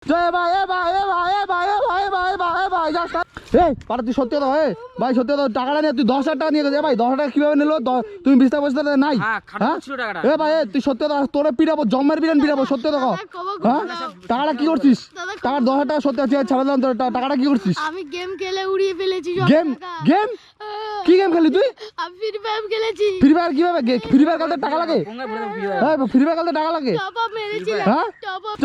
তুই সত্যি কথা ভাই, সত্যি কথা টাকাটা নিয়ে তুই 10,000 টাকা নিয়ে গেছে ভাই। 10,000 টাকা কিভাবে নিলো? তুমি বিস্তার বসতে নাই? হ্যাঁ ভাই তুই সত্যি কথা, তোরে পিটাবো, জম্মের বিরান পিটাবো, সত্যি কথা। হ্যাঁ টাকাটা কি করছিস? টাকা 10,000 টাকা সত্যি আছে, ছাড়া দিলাম তোর টাকাটা কি করছিস? আমি গেম খেলে উড়িয়ে ফেলেছি। গেম গেম কি গেম খেলি তুই? আমি ফ্রি ফায়ার খেলেছি। ফ্রি ফায়ার কিভাবে? ফ্রি ফায়ার খেলতে টাকা লাগে? হ্যাঁ ফ্রি ফায়ার খেলতে টাকা লাগে? টপ আপ মেরেছিলাম। হ্যাঁ টপ আপ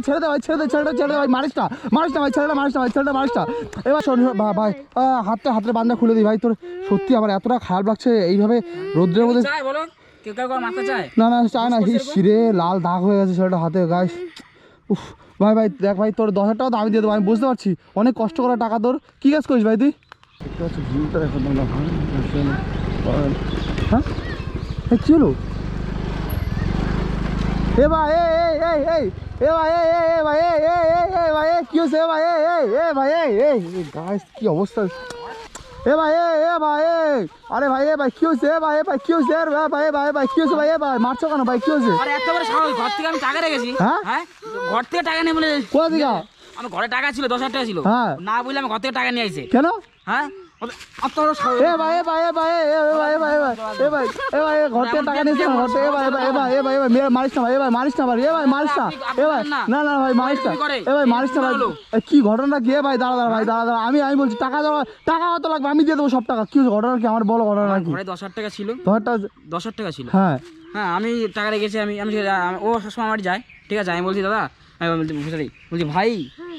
ছেড়ে দে ভাই, মারিস না ভাই, ছেলেটা মারিস না। এবার শোন ভাই, হাতে বান্ধা খুলে দিই ভাই। তোর সত্যি আমার এতটা খারাপ লাগছে এইভাবে রোদ্রের মধ্যে। না চায় না, শিরে লাল দাগ হয়ে গেছে ছেলেটা হাতে গায়ে। উফ ভাই দেখ ভাই, তোর 10,000 টাকা তো আমি দিয়ে দেবো, আমি বুঝতে পারছি অনেক কষ্ট করা টাকা তোর। কি কাজ করিস ভাই তুই? হ্যাঁ কি হলো? এ ভাই কি হয়েছে ভাই? কি অবস্থা? আরে ভাই কি হয়েছে ভাই কি হয়েছে ভাই কি হয়েছে ভাই মারছো কেন ভাই? কি হয়েছে? ঘর থেকে আমি টাকা রেখেছি। হ্যাঁ ঘর থেকে টাকা নিয়ে বলে কোথা থেকে? আমার ঘরে টাকা ছিল, 10,000 টাকা ছিল। হ্যাঁ না বললে আমি ঘর থেকে টাকা নিয়ে আইছে। কেন? হ্যাঁ ঘর থেকে টাকা নিয়েছে মারিস না ভাই। কি ঘটনা কি ভাই? দাঁড়া ভাই, দাঁড়া আমি বলছি টাকা কত লাগবে? আমি দিয়ে দেবো সব টাকা। কি ঘটনা কি আমার বলো ঘটনা কি? ঘরে 10,000 টাকা ছিল। 10,000 টাকা ছিল। হ্যাঁ হ্যাঁ আমি টাকা রেখেছি। আমি ও সবসময় আমার যায়, ঠিক আছে। আমি বলছি দাদা, আমি বলছি ভাই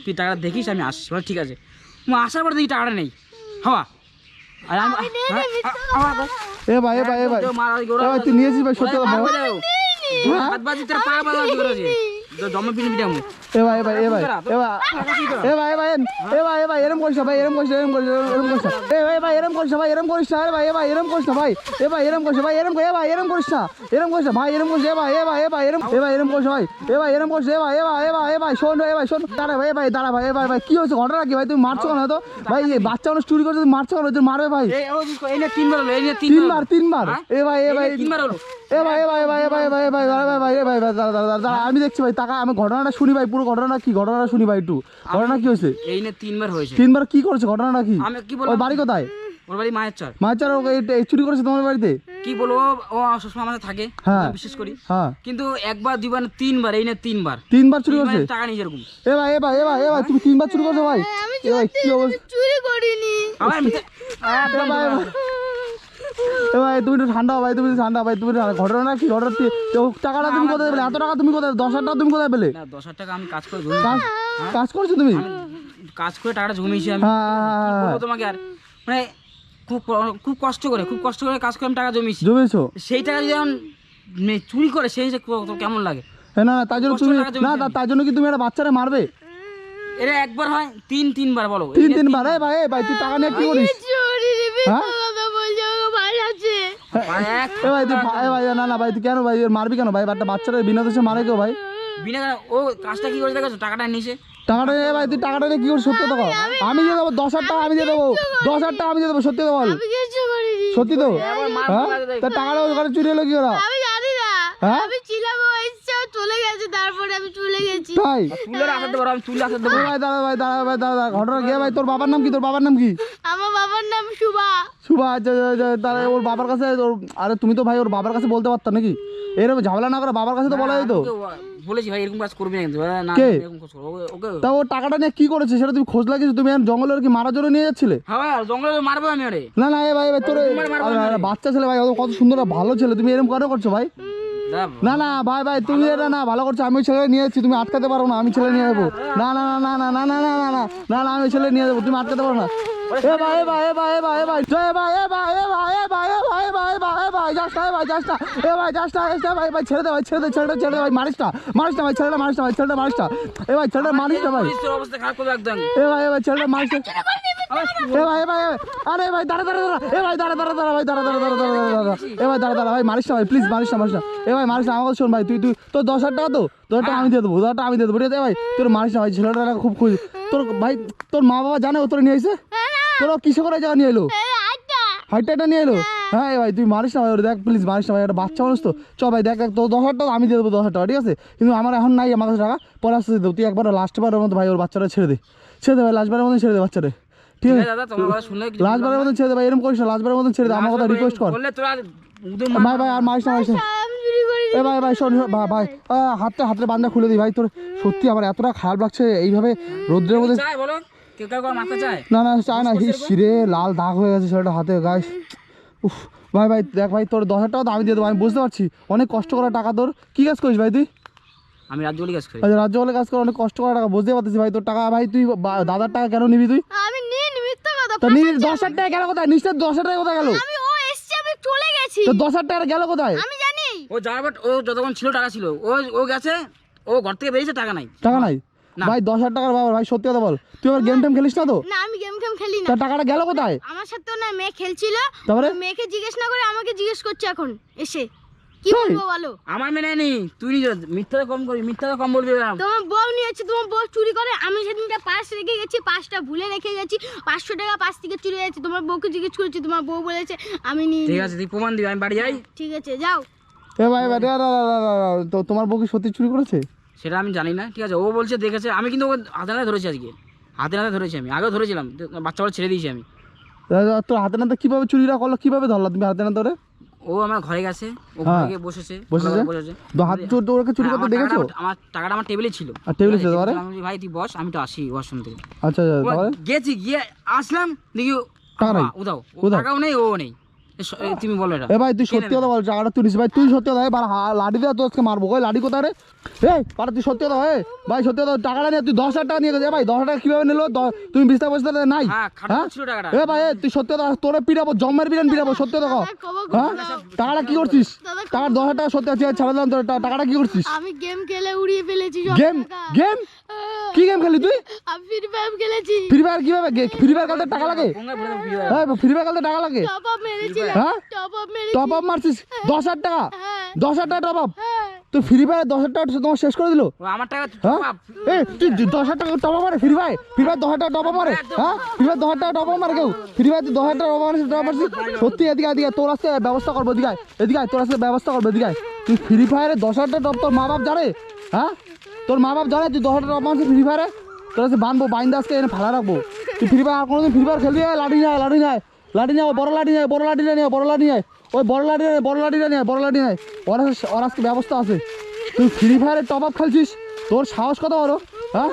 তুই টাকাটা দেখিস, আমি আসছি। বলে ঠিক আছে। আসার পর দেখি টাকাটা নেই। হওয়া তুই নিয়েছিস ভাই? সত্যি কথা জমা পিনি পিটামু। এরম করিস ভাই, এরম করিস ভাই। কি হয়েছে ঘটনা কি ভাই? তুমি মারছো কেন? তো ভাই বাচ্চা মানুষ চুরি করছে, মারছো কেন? তুমি মারবে ভাই? তিনবার আমি দেখছি ভাই টাকা। আমি ঘটনাটা শুনি ভাই, পুরো ঘটনাটা কি? ঘটনাটা শুনি ভাই একটু। ঘটনা কি হয়েছে? এই নিয়ে 3বার হয়েছে। 3বার কি করেছে? ঘটনাটা কি? আমি কি বলবো? ওই বাড়ি কোথায়? ওর বাড়ি মায়েরচর। চুরি করেছে তোমার বাড়িতে? কি বলবো, ও সবসময় আমাদের থাকে, বিশেষ করি। হ্যাঁ কিন্তু একবার দুইবার 3বার, এই নিয়ে 3বার চুরি করছে টাকা নিয়ে যেরকম। তুমি 3বার চুরি করছো ভাই? কি অবস্থা? চুরি করিনি। ভাই তুমি একটু ঠান্ডা ভাই, তুমি ঠান্ডা ভাই, তুমি ঘটনা কি? টাকাটা তুমি কোথায় পেলে? এত টাকা তুমি কোথায়? 10,000 টাকা তুমি কোথায় পেলে? 10,000 টাকা আমি কাজ করে কাজ করছো তুমি? কাজ করে টাকাটা জমিয়েছি আমি। তোমাকে আর মানে খুব কষ্ট করে কাজ করে আমি টাকা জমিয়েছো। সেই টাকা যদি এখন চুরি করে, সেই কেমন লাগে? না তাই জন্য তুমি তাই জন্য কি তুমি একটা বাচ্চারা মারবে? এটা একবার হয়, তিনবার বলো। 3বার ভাই তুই টাকা নিয়ে কি করিস? ভাই তুই কেন ভাই মারবি কেন ভাই? বাচ্চারা বিনা দোষে মারে কেউ ভাই? বিনা ও কাজটা কি করে দেখো? টাকাটা নিয়েছে। টাকাটা নিয়ে ভাই তুই টাকাটা নিয়ে কি করছিস? সত্যি কথা আমি দিয়ে দেবো। 10,000 টাকা আমি দিয়ে দেবো। 10,000 টাকা আমি দিয়ে দেবো। সত্যি তো বল। সত্যি তো? হ্যাঁ তা টাকাটা ওখানে চুরি হলো কি ওরা? আমি জানি না। আমি ছিলাম চলে গেছে, তারপরে আমি চলে গেছি। তাই তুলে আসাতে পারো, আমি তুলে আসাতে পারো। ভাই দাঁড়া ঘটনা কি ভাই? তোর বাবার নাম কি? আমার বাবার নাম শুভা। তাহলে ওর বাবার কাছে আরে তুমি তো ভাই ওর বাবার কাছে বলতে পারতাম নাকি? এরকম ঝামেলা না করে বাবার কাছে তো বলা যেত। বলেছি ভাই এরকম কাজ করবি না। তা ও টাকাটা নিয়ে কি করেছে সেটা তুমি খোঁজ লাগিয়েছো? তুমি জঙ্গলের কি মারার জন্য নিয়ে যাচ্ছিলে? হ্যাঁ জঙ্গলে মারবো আমি। আরে না ভাই তোর বাচ্চা ছেলে ভাই, কত সুন্দর ভালো ছেলে, তুমি এরকম কেন করছো ভাই? না ভাই তুমি এটা না ভালো করছো। আমি ছেলে নিয়ে যাচ্ছি, তুমি আটকাতে পারো না। আমি ছেলে নিয়ে যাবো। না আমি ছেলে নিয়ে যাবো, তুমি আটকাতে পারো না। ছেড়ে দে ভাই, মারিস না ভাই, ছেলেটা মারিস না ভাই, ছেলেটা মারিস না ভাই। অবস্থা খারাপ করে একদম। ভাই ছেলেটা মারিস না। আরে ভাই দাঁড়া ভাই, মারিস না ভাই, প্লিজ মারিস না ভাই, মারিস না। আমাকে শোন ভাই, তুই তোর 10,000 টাকা তো 10,000 টাকা আমি দিয়ে দেবো। 10,000 টাকা আমি দিয়ে দেবো ভাই। তোর মারিস না ভাই, ছেলেটা খুব খুশি। তোর ভাই তোর মা বাবা জানে ও তোর নিয়ে এসে? তোরা কিসে করে জায়গা নিয়ে এলো? হাইটটা নিয়ে এলো? হ্যাঁ ভাই তুই মারিস না ভাই, ওরে দেখ প্লিজ মারিস না ভাই, একটা বাচ্চা মানুষ তো। চ ভাই দেখ দেখ, তো 10,000 টাকা আমি দিয়ে দেবো, 10,000 টাকা ঠিক আছে, কিন্তু আমার এখন নাই আমার কাছে টাকা, পরে আসতে দেবো। তুই একবার লাস্টবারের মতো ভাই ওর বাচ্চাটা ছেড়ে দে, ছেড়ে দে ভাই, লাস্টবারের মতো ছেড়ে দে বাচ্চাটা, ঠিক আছে দাদা তোমার কথা শুনলে লাস্টবারের মতো ছেড়ে দে ভাই, এরকম করিস না, লাস্টবারের মতো ছেড়ে দে, আমার কথা রিকোয়েস্ট কর বললে তোরা ভাই, ভাই আর মারিস না মারিস না। আমি চুরি করি এ ভাই ভাই শোন ভাই, হাতের বান্ধা খুলে দিই ভাই, তোর সত্যি আমার এতটা খারাপ লাগছে এইভাবে রোদ্রের মধ্যে। চাই বলো কেউ কেউ মাথা চায় না না চায় না, হিরে লাল দাগ হয়ে গেছে সেটা হাতে গায়ে। উফ ভাই ভাই দেখ ভাই, তোর 10,000 টাকা তো আমি দিয়ে দেবো, আমি বুঝতে পারছি অনেক কষ্ট করা টাকা তোর। কি কাজ করিস ভাই তুই? আমি রাজ্য বলে কাজ করি। আচ্ছা রাজ্য বলে কাজ করে অনেক কষ্ট করা টাকা, বুঝতে পারতেছি ভাই তোর টাকা। ভাই তুই দাদার টাকা কেন নিবি তুই? আমি নিয়ে নি, মিথ্যা কথা। তো 10,000 টাকা গেল কোথায়? নিশ্চয় 10,000 টাকা কোথায় গেল? আমি ও এসছে, আমি চলে গেছি। তো 10,000 টাকা গেল কোথায়? আমি জানি। ও যাওয়ার বাট ও যতক্ষণ ছিল টাকা ছিল, ও গেছে, ও ঘর থেকে বেরিয়েছে, টাকা নাই। টাকা নাই না। ভাই 10,000 টাকার বাবা ভাই, সত্যি কথা বল, তুই আবার গেম টেম খেলিস না তো? না আমি গেম খেলি না। তা টাকাটা গেল কোথায়? আমার সাথে না মেয়ে খেলছিল, তারপরে? মেয়েকে জিজ্ঞেস না করে আমাকে জিজ্ঞেস করছে এখন এসে। কি তাই? বলবো বলো? আমার মেনে নি, তুই নিজে মিথ্যা কম করবি, মিথ্যা কম বলবি এরম। তোমার বউ নিয়েছে, তোমার বউ চুরি করে। আমি সেদিনটা পার্স রেখে গেছি, পার্সটা ভুলে রেখে গেছি, 500 টাকা পার্স থেকে চুরি হয়েছে। তোমার বউকে জিজ্ঞেস করেছি, তোমার বউ বলেছে আমি নিয়ে ঠিক আছে তুই প্রমাণ দিবি, আমি বাড়ি যাই। ঠিক আছে যাও। এ ভাই ভাই তো তোমার বউ কি সত্যি চুরি করেছে? সেটা আমি জানি না, ঠিক আছে ও বলছে দেখেছে, আমি কিন্তু ওকে হাতে নাতে ধরেছি, আজকে হাতে নাতে ধরেছি, আমি আগেও ধরেছিলাম, বাচ্চা বাচ্চা ছেড়ে দিয়েছি আমি। তোর হাতে নাতে কিভাবে চুরিটা করলো, কিভাবে ধরলা তুমি হাতে না ধরে? ও আমার ঘরে গেছে, ও হ্যাঁ। ঘরে গিয়ে বসেছে। বসেছে? তো হাত ওকে চুরি করতে দেখেছো? আমার টাকাটা আমার টেবিলে ছিল। আর টেবিলে ছিল, তারপরে? আমি বলি, ভাই তুই বস, আমি তো আসি ওয়াশরুম থেকে। আচ্ছা আচ্ছা, তারপরে? গেছি, গিয়ে আসলাম দেখি টাকা নাই? উদাও, উধাও? টাকাও নেই, ও নেই। তুমি বলো এটা। এ ভাই তুই সত্যি কথা বল, টাকাটা তুই নিস ভাই, তুই সত্যি কথা লাঠি দিয়ে তো আজকে মারবো। ওই লাঠি কোথায় রে? এই পারা তুই সত্যি কথা ভাই সত্যি কথা, টাকাটা নিয়ে তুই 10,000 টাকা নিয়ে গেছে ভাই, 10,000 টাকা কিভাবে নিলো? তুমি বিস্তার বসতে নাই? হ্যাঁ খারাপ ছিল টাকাটা। এ ভাই তুই সত্যি কথা, তোরে পিটাবো, জম্মের বিরিয়ানি পিটাবো, সত্যি কথা। হ্যাঁ টাকাটা কি করছিস? টাকার 10,000 টাকা সত্যি আছে, ছাড়া দিলাম তোর, টাকাটা কি করছিস? আমি গেম খেলে উড়িয়ে ফেলেছি সব গেম টাকা। গেম কি গেম খেলি তুই? আমি ফ্রি ফায়ার খেলেছি। ফ্রি ফায়ার কিভাবে? ফ্রি ফায়ার খেলতে টাকা লাগে? গঙ্গায় ভরে দেবো video। হ্যাঁ ফ্রি ফায়ার খেলতে টাকা লাগে? টপ আপ মেরেছিলাম। হ্যাঁ টপ আপ মেরেছি। টপ আপ মারছিস 10,000 টাকা? হ্যাঁ 10,000 টাকা টপ আপ? হ্যাঁ। তুই ফ্রি ফায়ার 10,000 টাকা তোমার শেষ করে দিল? ও আমার টাকা হ্যাঁ বাপ, এই তুই 10,000 টাকা টপ আপ মারে ফ্রি ফায়ার? ফ্রি ফায়ার 10,000 টাকা টপ আপ মারে? হ্যাঁ ফ্রি ফায়ার 10,000 টাকা টপ আপ মারে কেউ? ফ্রি ফায়ার 10,000 টাকা টপ আপ মারছিস? সত্যি এদিকে এদিকে তোর আজকে ব্যবস্থা করবো, এদিকে এদিকে তোর আজকে ব্যবস্থা করবো, এদিকে তুই ফ্রি ফায়ারে 10,000 টাকা টপ, তোর মা বাপ জানে? হ্যাঁ তোর মা বাপ জানে তুই 10,000 টাকা টপ মারছিস ফ্রি ফায়ারে? তোর আজকে বানবো, বাইন্দা আজকে এনে ফালা রাখবো। তুই ফ্রি ফায়ার আর কোনোদিন ফ্রি ফায়ার খেলবি? লাঠি নেয়, লাঠি নেয়, লাঠি নেয়, বড় লাঠি নেয়, বড় লাঠিটা নিয়ে, বড় লাঠি নেয়, ওই বড় লাঠি নেয়, বড় লাঠিটা নিয়ে, বড় লাঠি নেয়। ওর আজকে ব্যবস্থা আছে। তুই ফ্রি ফায়ারে টপ আপ খেলছিস, তোর সাহস কত বড়? হ্যাঁ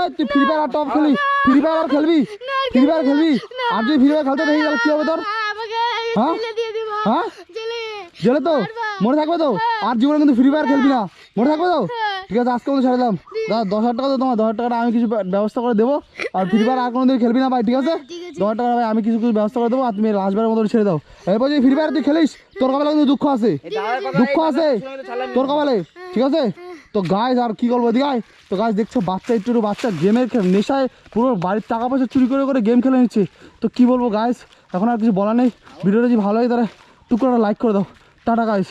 এই তুই ফ্রি ফায়ার আর টপ খেলি, ফ্রি ফায়ার আর খেলবি, ফ্রি ফায়ার খেলবি? আর যদি ফ্রি ফায়ার খেলতে দেখি তাহলে কি হবে তোর? আমাকে হ্যাঁ? জেলে দিয়ে দিব। হ্যাঁ জেলে। জেলে তো মনে থাকবে তো? আর জীবনে কিন্তু ফ্রি ফায়ার খেলবি না, মনে থাকবে তো? ঠিক আছে আজকে মতো ছেড়ে দিলাম দাদা, 10,000 টাকা তো তোমার, 10,000 টাকাটা আমি কিছু ব্যবস্থা করে দেবো। আর ফ্রি ফায়ার আর কোনোদিন খেলবি না ভাই, ঠিক আছে? 10,000 টাকা ভাই আমি কিছু ব্যবস্থা করে দেবো, আর তুমি লাস্টবারের মতো ছেড়ে দাও। এরপর যদি ফ্রি ফায়ার তুই খেলিস, তোর কপালে কিন্তু দুঃখ আছে, দুঃখ আছে তোর কপালে, ঠিক আছে? তো গাইজ আর কি করবো দিঘায়, তো গাছ দেখছো বাচ্চা একটু বাচ্চা গেমের নেশায় পুরো বাড়ির টাকা পয়সা চুরি করে করে গেম খেলে নিচ্ছে। তো কি বলবো গাইজ, এখন আর কিছু বলার নেই। ভিডিওটা যদি ভালো হয় তাহলে টুকরোটা লাইক করে দাও। Tata guys.